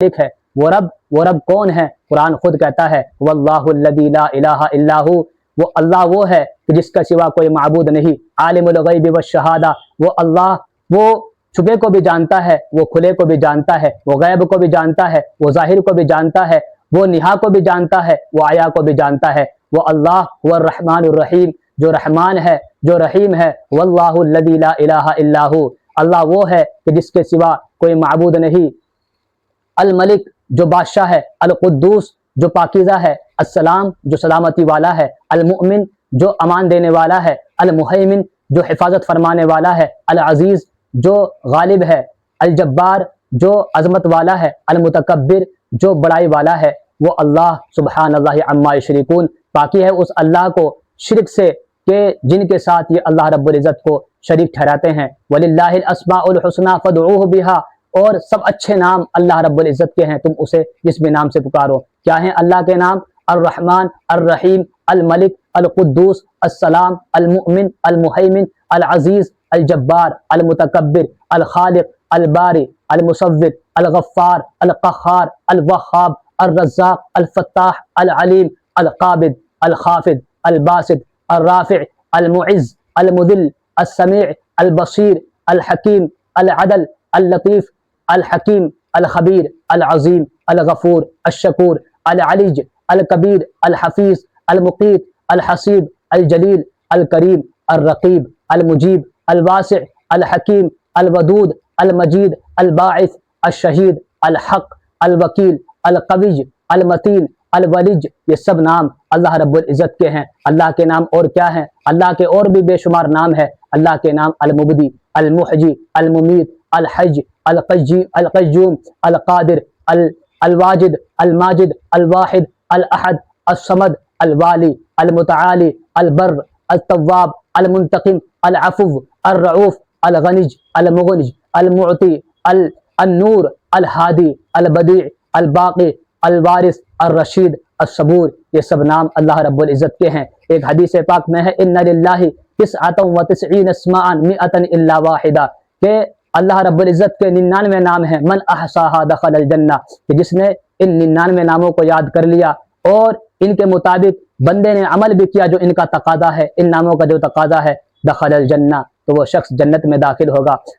مالک ہے، وہ رب کون ہے؟ قرآن خود کہتا ہے واللہ الذی لا الہ الا ہو، وہ اللہ وہ ہے کہ جس کا سوا کوئی معبود نہیں، عالم الغیب والشہادہ، وہ اللہ وہ چھپے کو بھی جانتا ہے، وہ کھلے کو بھی جانتا ہے، وہ غیب کو بھی جانتا ہے، وہ ظاہر کو بھی جانتا ہے، وہ نہا کو بھی جانتا ہے، وہ آیا کو بھی جانتا ہے۔ وہ اللہ هو الرحمن الرحیم، جو رحمان ہے، جو رحیم ہے۔ واللہ الذی لا الہ الا ہو، اللہ وہ ہے کہ جس کے سوا کوئی معبود نہیں۔ الملک جو بادشاہ ہے، القدوس جو پاکیزہ ہے، السلام جو سلامتی والا ہے، المؤمن جو امان دینے والا ہے، المہیمن جو حفاظت فرمانے والا ہے، العزیز جو غالب ہے، الجبار جو عظمت والا ہے، المتکبر جو بڑائی والا ہے۔ وہ اللہ سبحان اللہ عما یشرکون، پاکی ہے اس اللہ کو شرک سے کہ جن کے ساتھ یہ اللہ رب العزت کو شریک ٹھہراتے ہیں۔ وَلِلَّهِ الْأَسْمَاءُ الْحُسْنَى فَادْعُوهُ بِهَا، اور سب اچھے نام اللہ رب العزت کے ہیں، تم اسے اس بھی نام سے پکارو۔ کیا ہیں اللہ کے نام؟ الرحمن، الرحیم، الملک، القدوس، السلام، المؤمن، المہیمن، العزیز، الجبار، المتکبر، الخالق، الباری، المصور، الغفار، القہار، الوہاب، الرزاق، الفتاح، العلیم، القابض، الخافض، الباسط، الرافع، المعز، المذل، السمیع، البصیر، الحکیم، العدل، اللطیف، الحکیم، الخبیر، العظیم، الغفور، الشکور، العلیج، الکبیر، الحفیظ، المقیت، الحسیب، الجلیل، الکریم، الرقیب، المجیب، الواسع، الحکیم، الودود، المجید، الباعث، الشہید، الحق، الوکیل، القوی، المتین، الولج، یہ سب نام اللہ رب العزت کے ہیں۔ اللہ کے نام اور کیا ہیں؟ اللہ کے اور بھی بے شمار نام ہے۔ اللہ کے نام المبدی، المحجی، الممیت، الحج، القیوم، القادر، الواجد، الماجد، الواحد، الاحد، الصمد، الوالی، المتعالی، البر، التواب، المنتقم، العفو، الرعوف، الغنج، المغنج، المعطی، النور، الہادی، البدیع، الباقی، الوارث، الرشید، الصبور، یہ سب نام اللہ رب العزت کے ہیں۔ ایک حدیث پاک میں ہے ان للہ 99 اسماء 100 الا واحدہ، کہ اللہ رب العزت کے 99 نام ہیں، من احصاها دخل الجنہ، کہ جس نے ان 99 ناموں کو یاد کر لیا اور ان کے مطابق بندے نے عمل بھی کیا جو ان کا تقاضا ہے، ان ناموں کا جو تقاضا ہے، دخل الجنہ، تو وہ شخص جنت میں داخل ہوگا۔